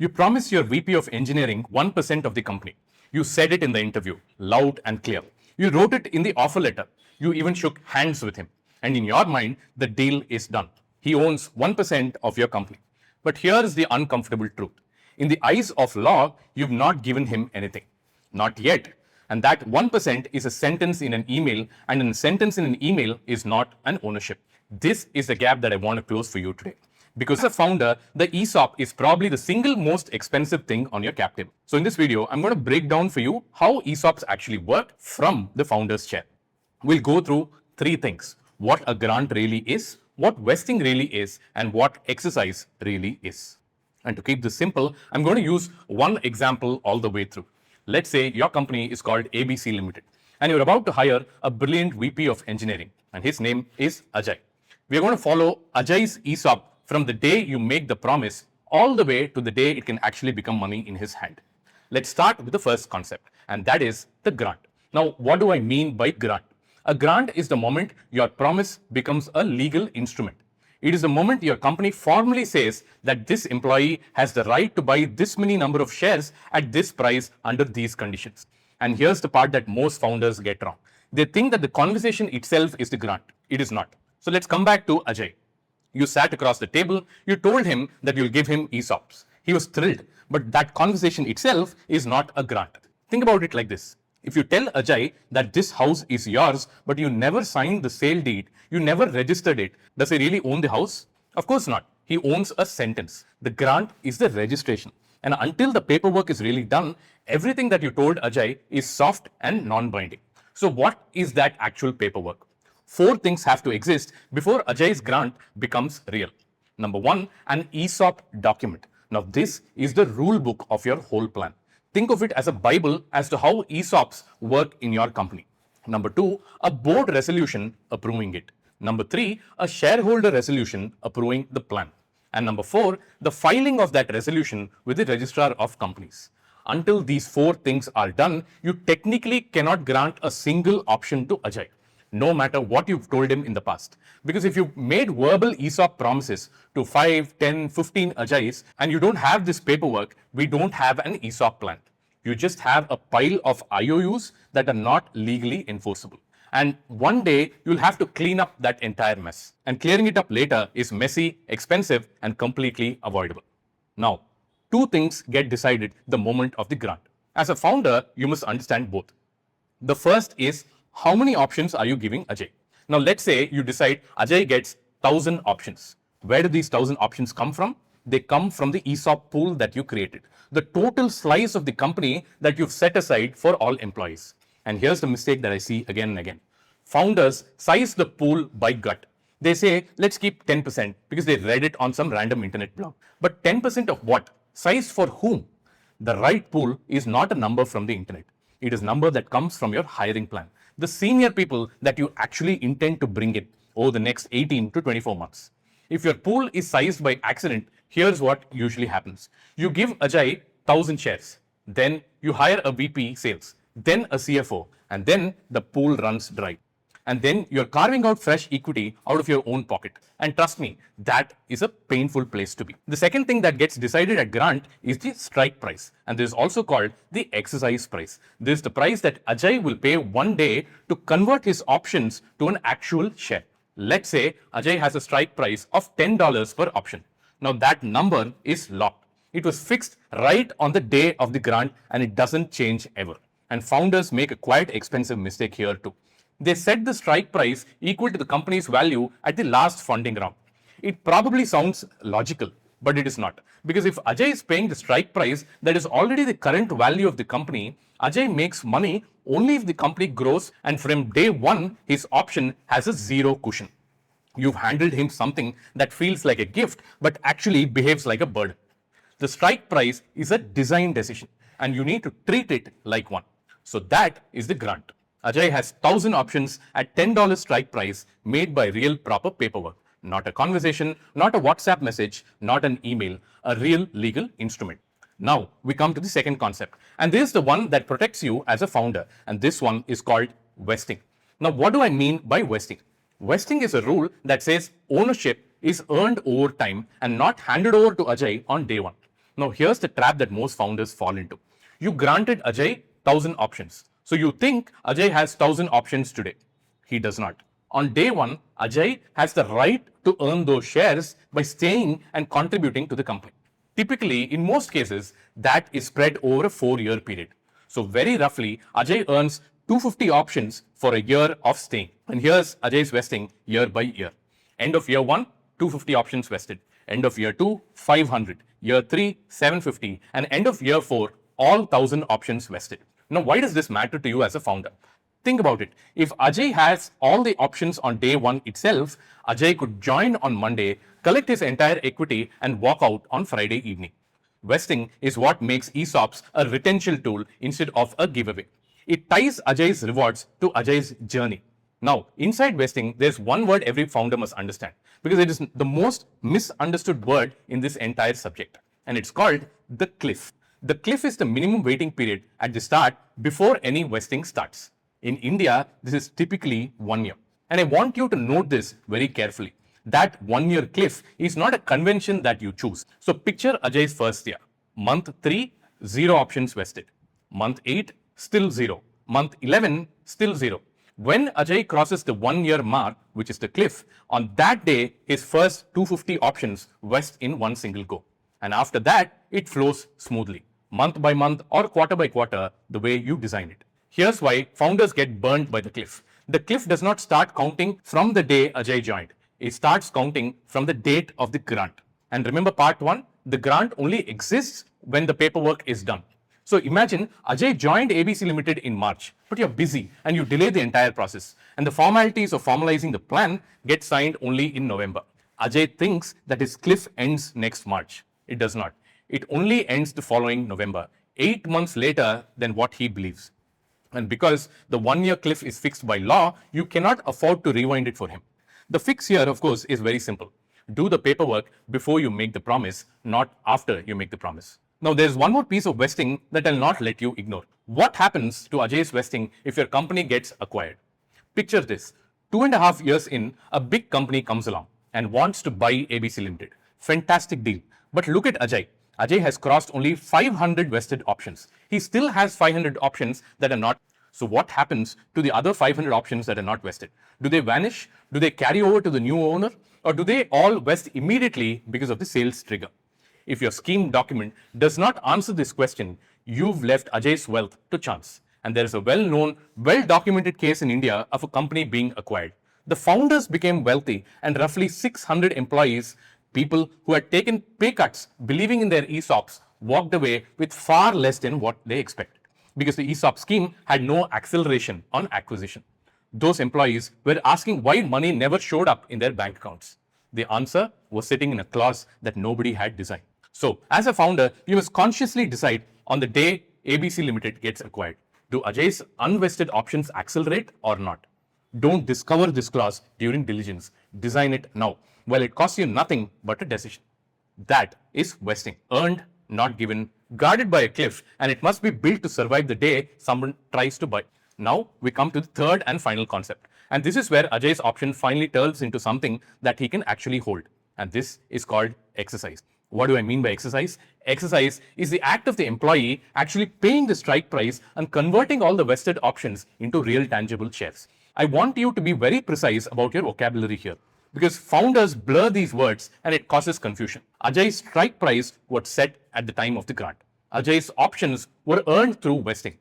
You promise your VP of engineering 1% of the company. You said it in the interview, loud and clear. You wrote it in the offer letter. You even shook hands with him. And in your mind, the deal is done. He owns 1% of your company. But here is the uncomfortable truth. In the eyes of law, you've not given him anything. Not yet. And that 1% is a sentence in an email, and a sentence in an email is not an ownership. This is the gap that I want to close for you today. Because as a founder, the ESOP is probably the single most expensive thing on your cap table. So in this video, I'm going to break down for you how ESOPs actually work from the founder's chair. We'll go through three things: what a grant really is, what vesting really is, and what exercise really is. And to keep this simple, I'm going to use one example all the way through. Let's say your company is called ABC Limited, and you're about to hire a brilliant VP of engineering, and his name is Ajay. We're going to follow Ajay's ESOP from the day you make the promise all the way to the day it can actually become money in his hand. Let's start with the first concept, and that is the grant. Now, what do I mean by grant? A grant is the moment your promise becomes a legal instrument. It is the moment your company formally says that this employee has the right to buy this many number of shares at this price under these conditions. And here's the part that most founders get wrong. They think that the conversation itself is the grant. It is not. So let's come back to Ajay. You sat across the table, you told him that you'll give him ESOPs. He was thrilled, but that conversation itself is not a grant. Think about it like this. If you tell Ajay that this house is yours, but you never signed the sale deed, you never registered it, does he really own the house? Of course not. He owns a sentence. The grant is the registration. And until the paperwork is really done, everything that you told Ajay is soft and non-binding. So what is that actual paperwork? Four things have to exist before Ajay's grant becomes real. Number one, an ESOP document. Now this is the rule book of your whole plan. Think of it as a Bible as to how ESOPs work in your company. Number two, a board resolution approving it. Number three, a shareholder resolution approving the plan. And number four, the filing of that resolution with the registrar of companies. Until these four things are done, you technically cannot grant a single option to Ajay, no matter what you've told him in the past. Because if you've made verbal ESOP promises to 5, 10, 15 Ajays and you don't have this paperwork, we don't have an ESOP plan. You just have a pile of IOUs that are not legally enforceable. And one day you'll have to clean up that entire mess. And clearing it up later is messy, expensive, and completely avoidable. Now, two things get decided the moment of the grant. As a founder, you must understand both. The first is, how many options are you giving Ajay? Now, let's say you decide Ajay gets 1,000 options. Where do these 1,000 options come from? They come from the ESOP pool that you created, the total slice of the company that you've set aside for all employees. And here's the mistake that I see again and again. Founders size the pool by gut. They say, let's keep 10% because they read it on some random internet blog. But 10% of what? Sized for whom? The right pool is not a number from the internet. It is a number that comes from your hiring plan. The senior people that you actually intend to bring in over the next 18 to 24 months. If your pool is sized by accident, here's what usually happens. You give Ajay 1,000 shares, then you hire a VP sales, then a CFO, and then the pool runs dry. And then you're carving out fresh equity out of your own pocket. And trust me, that is a painful place to be. The second thing that gets decided at grant is the strike price. And this is also called the exercise price. This is the price that Ajay will pay one day to convert his options to an actual share. Let's say Ajay has a strike price of $10 per option. Now that number is locked. It was fixed right on the day of the grant and it doesn't change ever. And founders make a quite expensive mistake here too. They set the strike price equal to the company's value at the last funding round. It probably sounds logical, but it is not. Because if Ajay is paying the strike price that is already the current value of the company, Ajay makes money only if the company grows, and from day one, his option has a zero cushion. You've handed him something that feels like a gift, but actually behaves like a burden. The strike price is a design decision, and you need to treat it like one. So that is the grant. Ajay has 1,000 options at $10 strike price made by real proper paperwork. Not a conversation, not a WhatsApp message, not an email, a real legal instrument. Now we come to the second concept, and this is the one that protects you as a founder, and this one is called vesting. Now what do I mean by vesting? Vesting is a rule that says ownership is earned over time and not handed over to Ajay on day one. Now, here's the trap that most founders fall into. You granted Ajay 1,000 options. So you think Ajay has 1,000 options today. He does not. On day one, Ajay has the right to earn those shares by staying and contributing to the company. Typically, in most cases, that is spread over a 4-year period. So very roughly, Ajay earns 250 options for a year of staying. And here's Ajay's vesting year by year. End of year 1, 250 options vested. End of year 2, 500. Year 3, 750. And end of year 4, all 1,000 options vested. Now, why does this matter to you as a founder? Think about it. If Ajay has all the options on day 1 itself, Ajay could join on Monday, collect his entire equity, and walk out on Friday evening. Vesting is what makes ESOPs a retention tool instead of a giveaway. It ties Ajay's rewards to Ajay's journey. Now, inside vesting, there's one word every founder must understand because it is the most misunderstood word in this entire subject, and it's called the cliff. The cliff is the minimum waiting period at the start before any vesting starts. In India, this is typically 1 year. And I want you to note this very carefully. That 1-year cliff is not a convention that you choose. So picture Ajay's first year. Month 3, 0 options vested. Month 8, still 0. Month 11, still 0. When Ajay crosses the 1-year mark, which is the cliff, on that day, his first 250 options vest in one single go. And after that, it flows smoothly, month by month or quarter by quarter, the way you design it. Here's why founders get burned by the cliff. The cliff does not start counting from the day Ajay joined. It starts counting from the date of the grant. And remember part 1, the grant only exists when the paperwork is done. So imagine Ajay joined ABC Limited in March, but you're busy and you delay the entire process. And the formalities of formalizing the plan get signed only in November. Ajay thinks that his cliff ends next March. It does not. It only ends the following November, 8 months later than what he believes. And because the 1-year cliff is fixed by law, you cannot afford to rewind it for him. The fix here, of course, is very simple. Do the paperwork before you make the promise, not after you make the promise. Now, there's one more piece of vesting that I'll not let you ignore. What happens to Ajay's vesting if your company gets acquired? Picture this. 2.5 years in, a big company comes along and wants to buy ABC Limited. Fantastic deal. But look at Ajay. Ajay has crossed only 500 vested options. He still has 500 options that are not. So what happens to the other 500 options that are not vested? Do they vanish? Do they carry over to the new owner? Or do they all vest immediately because of the sales trigger? If your scheme document does not answer this question, you've left Ajay's wealth to chance. And there is a well-known, well-documented case in India of a company being acquired. The founders became wealthy and roughly 600 employees, people who had taken pay cuts believing in their ESOPs, walked away with far less than what they expected because the ESOP scheme had no acceleration on acquisition. Those employees were asking why money never showed up in their bank accounts. The answer was sitting in a clause that nobody had designed. So, as a founder, you must consciously decide on the day ABC Limited gets acquired. Do Ajay's unvested options accelerate or not? Don't discover this clause during diligence. Design it now. Well, it costs you nothing but a decision. That is vesting. Earned, not given, guarded by a cliff, and it must be built to survive the day someone tries to buy. Now, we come to the third and final concept. And this is where Ajay's option finally turns into something that he can actually hold. And this is called exercise. What do I mean by exercise? Exercise is the act of the employee actually paying the strike price and converting all the vested options into real tangible shares. I want you to be very precise about your vocabulary here, because founders blur these words and it causes confusion. Ajay's strike price was set at the time of the grant. Ajay's options were earned through vesting.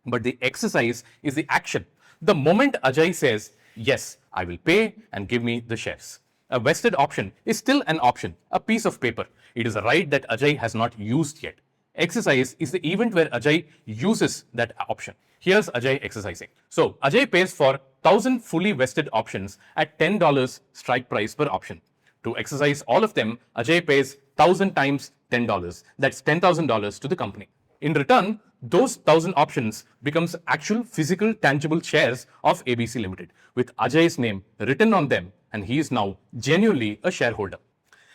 But the exercise is the action. The moment Ajay says, yes, I will pay and give me the shares. A vested option is still an option, a piece of paper. It is a right that Ajay has not used yet. Exercise is the event where Ajay uses that option. Here's Ajay exercising. So Ajay pays for 1,000 fully vested options at $10 strike price per option. To exercise all of them, Ajay pays 1,000 times $10. That's $10,000 to the company. In return, those 1,000 options becomes actual physical tangible shares of ABC Limited with Ajay's name written on them, and he is now genuinely a shareholder.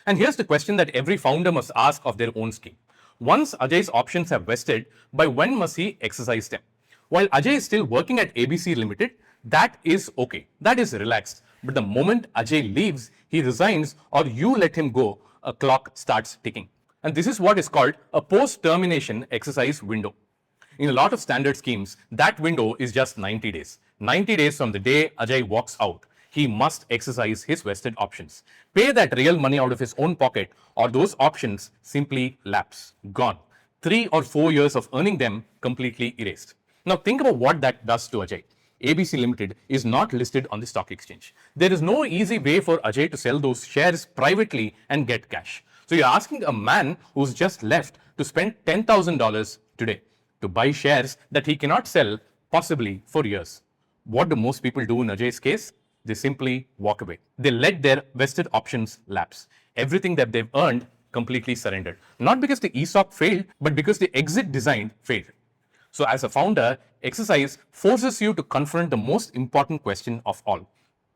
And here's the question that every founder must ask of their own scheme. Once Ajay's options have vested, by when must he exercise them? While Ajay is still working at ABC Limited, that is okay. That is relaxed. But the moment Ajay leaves, he resigns, or you let him go, a clock starts ticking. And this is what is called a post-termination exercise window. In a lot of standard schemes, that window is just 90 days. 90 days from the day Ajay walks out, he must exercise his vested options, pay that real money out of his own pocket, or those options simply lapse, gone. 3 or 4 years of earning them completely erased. Now think about what that does to Ajay. ABC Limited is not listed on the stock exchange. There is no easy way for Ajay to sell those shares privately and get cash. So you're asking a man who's just left to spend $10,000 today to buy shares that he cannot sell possibly for years. What do most people do in Ajay's case? They simply walk away. They let their vested options lapse. Everything that they've earned completely surrendered. Not because the ESOP failed, but because the exit design failed. So as a founder, exercise forces you to confront the most important question of all.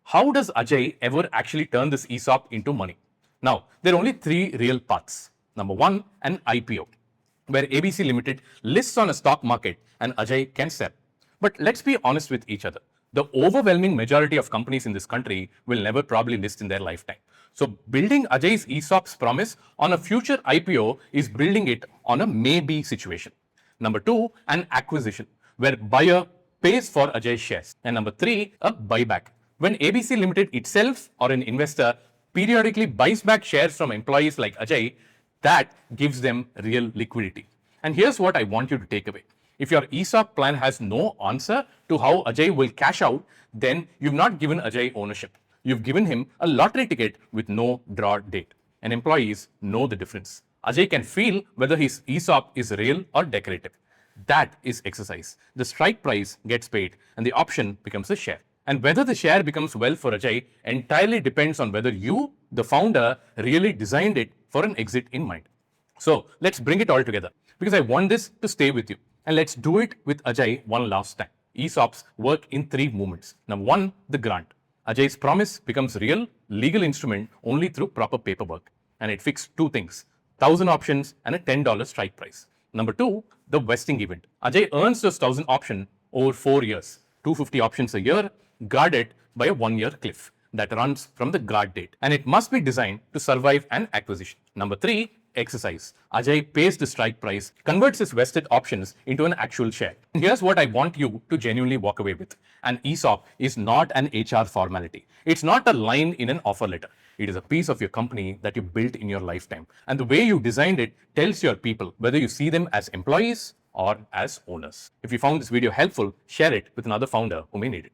How does Ajay ever actually turn this ESOP into money? Now, there are only three real paths. Number one, an IPO, where ABC Limited lists on a stock market and Ajay can sell. But let's be honest with each other. The overwhelming majority of companies in this country will never probably list in their lifetime. So building Ajay's ESOP's promise on a future IPO is building it on a maybe situation. Number two, an acquisition, where buyer pays for Ajay's shares. And number three, a buyback, when ABC Limited itself or an investor periodically buys back shares from employees like Ajay, that gives them real liquidity. And here's what I want you to take away. If your ESOP plan has no answer to how Ajay will cash out, then you've not given Ajay ownership. You've given him a lottery ticket with no draw date. And employees know the difference. Ajay can feel whether his ESOP is real or decorative. That is exercise. The strike price gets paid and the option becomes a share. And whether the share becomes wealth for Ajay entirely depends on whether you, the founder, really designed it for an exit in mind. So let's bring it all together because I want this to stay with you. And let's do it with Ajay one last time. ESOPs work in three movements. Number one, the grant. Ajay's promise becomes real, legal instrument only through proper paperwork. And it fixed two things, 1,000 options and a $10 strike price. Number two, the vesting event. Ajay earns those 1,000 options over 4 years, 250 options a year, guarded by a 1-year cliff that runs from the guard date. And it must be designed to survive an acquisition. Number three, exercise. Ajay pays the strike price, converts his vested options into an actual share. And here's what I want you to genuinely walk away with. An ESOP is not an HR formality. It's not a line in an offer letter. It is a piece of your company that you built in your lifetime. And the way you designed it tells your people whether you see them as employees or as owners. If you found this video helpful, share it with another founder who may need it.